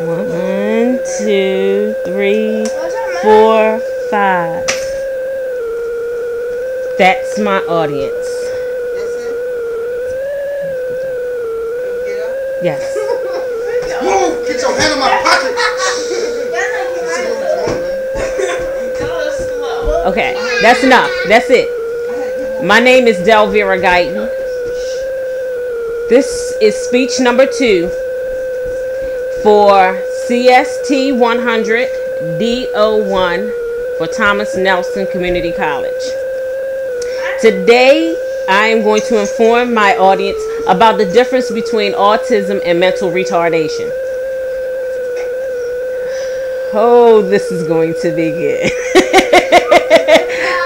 1, 2, 3, 4, 5. That's my audience. Yes. Move! Get your hand in my pocket! Okay, that's enough. That's it. My name is Delvira Guyton. This is speech number 2 for CST100-D01 for Thomas Nelson Community College. Today, I am going to inform my audience about the difference between autism and mental retardation. Oh, this is going to be good.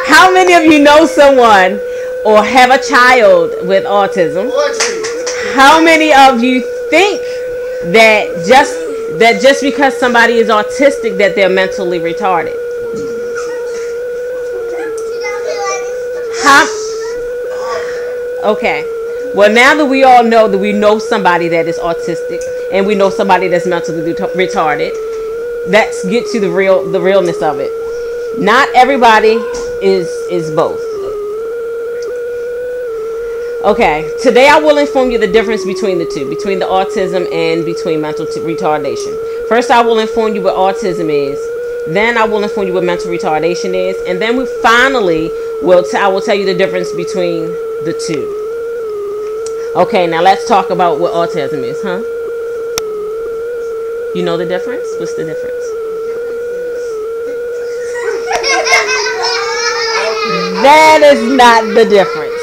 How many of you know someone or have a child with autism? How many of you think that just because somebody is autistic that they're mentally retarded? Okay. Well, now that we all know that we know somebody that is autistic and we know somebody that's mentally retarded, let's get to the realness of it. Not everybody is both. Okay, today I will inform you the difference between the two, between the autism and between mental retardation. First, I will inform you what autism is. Then I will inform you what mental retardation is, and then finally I will tell you the difference between the two. Okay, now let's talk about what autism is, huh? You know the difference? What's the difference? That is not the difference.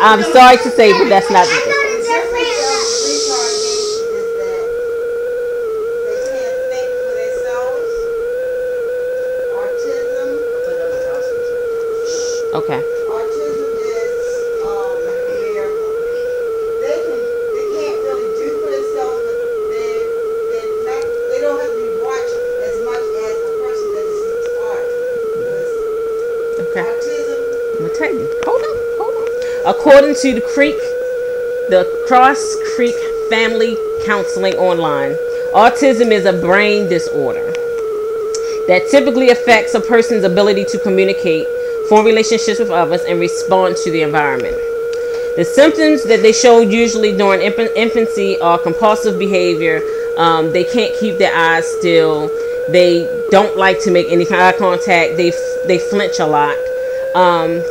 I'm sorry to say, but that's not the difference. Okay. Autism is where they can't really do for themselves, but they don't have to be watched as much as a person that is retarded. Okay. Autism. I'm gonna tell you. Hold on. According to the Cross Creek Family Counseling Online, autism is a brain disorder that typically affects a person's ability to communicate, form relationships with others, and respond to the environment. The symptoms that they show usually during infancy are compulsive behavior. They can't keep their eyes still. They don't like to make any kind of eye contact. They flinch a lot.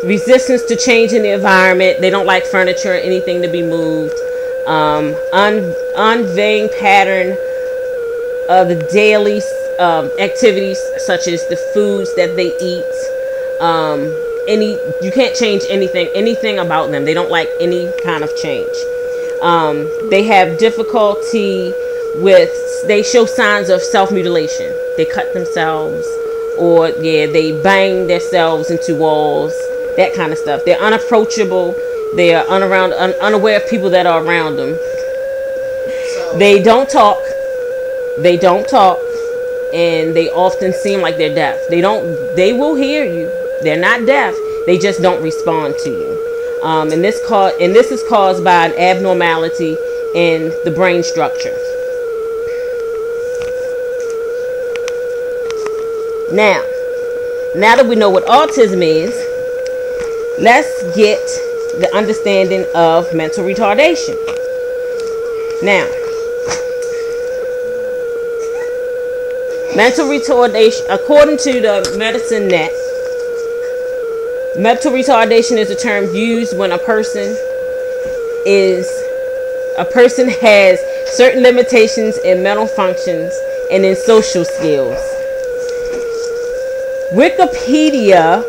Resistance to change in the environment. They don't like furniture or anything to be moved. Unvarying pattern of the daily activities, such as the foods that they eat. You can't change anything about them. They don't like any kind of change. They have difficulty they show signs of self-mutilation. They cut themselves, or they bang themselves into walls, that kind of stuff. They're unapproachable. They are unaware of people that are around them. They don't talk, and they often seem like they're deaf. They will hear you. They're not deaf. They just don't respond to you. And this is caused by an abnormality in the brain structure. Now that we know what autism is, let's get the understanding of mental retardation. Now, mental retardation, according to the Medicine Net, mental retardation is a term used when a person has certain limitations in mental functions and in social skills. Wikipedia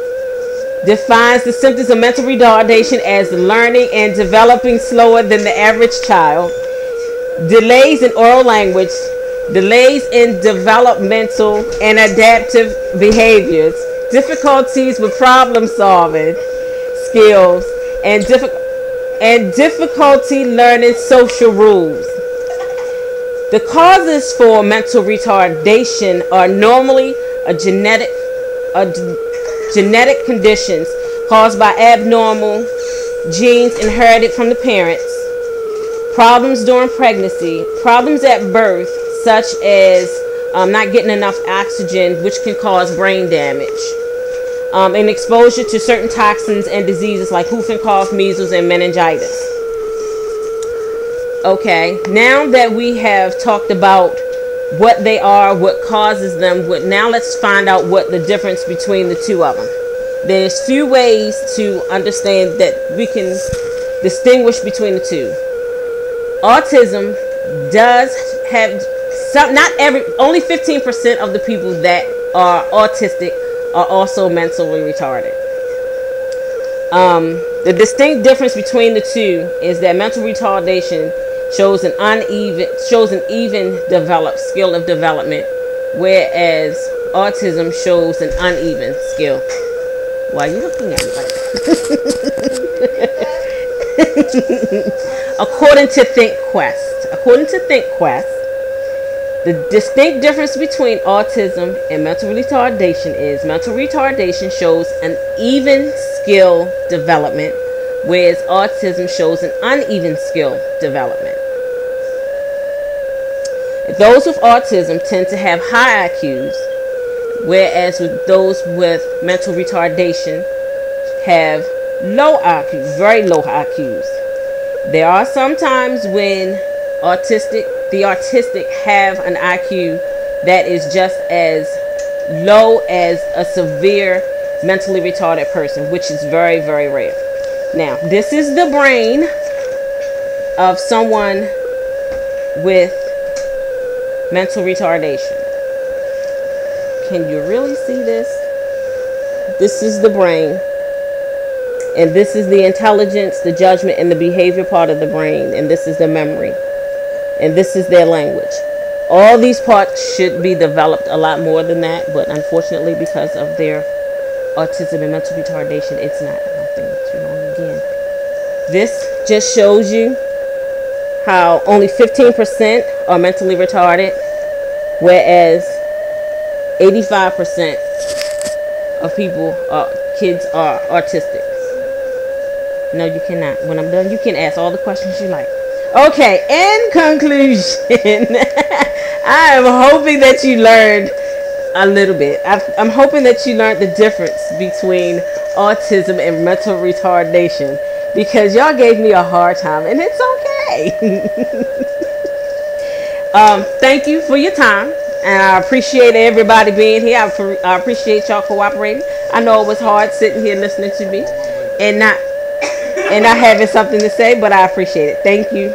defines the symptoms of mental retardation as learning and developing slower than the average child, delays in oral language, delays in developmental and adaptive behaviors, difficulties with problem solving skills, and difficulty learning social rules. The causes for mental retardation are normally genetic conditions caused by abnormal genes inherited from the parents, problems during pregnancy, problems at birth, such as not getting enough oxygen, which can cause brain damage. And exposure to certain toxins and diseases like whooping cough, measles, and meningitis. Okay, now that we have talked about what they are, what causes them, now let's find out what the difference between the two of them. There's few ways to understand that we can distinguish between the two. Autism does have some, only 15% of the people that are autistic are also mentally retarded. The distinct difference between the two is that mental retardation shows an even developed skill of development, whereas autism shows an uneven skill. Why are you looking at me like that? According to ThinkQuest, the distinct difference between autism and mental retardation is mental retardation shows an even skill development, whereas autism shows an uneven skill development. Those with autism tend to have high IQs, whereas those with mental retardation have low IQs, very low IQs. There are some times when the autistic have an IQ that is just as low as a severe mentally retarded person, which is very, very rare. Now, this is the brain of someone with mental retardation. Can you really see this? This is the brain. And this is the intelligence, the judgment, and the behavior part of the brain. And this is the memory. And this is their language. All these parts should be developed a lot more than that. But unfortunately, because of their autism and mental retardation, it's not. I think too long again. This just shows you how only 15% are mentally retarded, whereas 85% of kids are autistic. No, you cannot. When I'm done, you can ask all the questions you like. Okay, in conclusion, I am hoping that you learned a little bit. I'm hoping that you learned the difference between autism and mental retardation, because y'all gave me a hard time, and it's okay. Thank you for your time, and I appreciate everybody being here. I appreciate y'all cooperating. I know it was hard sitting here listening to me and not having something to say, but I appreciate it. Thank you.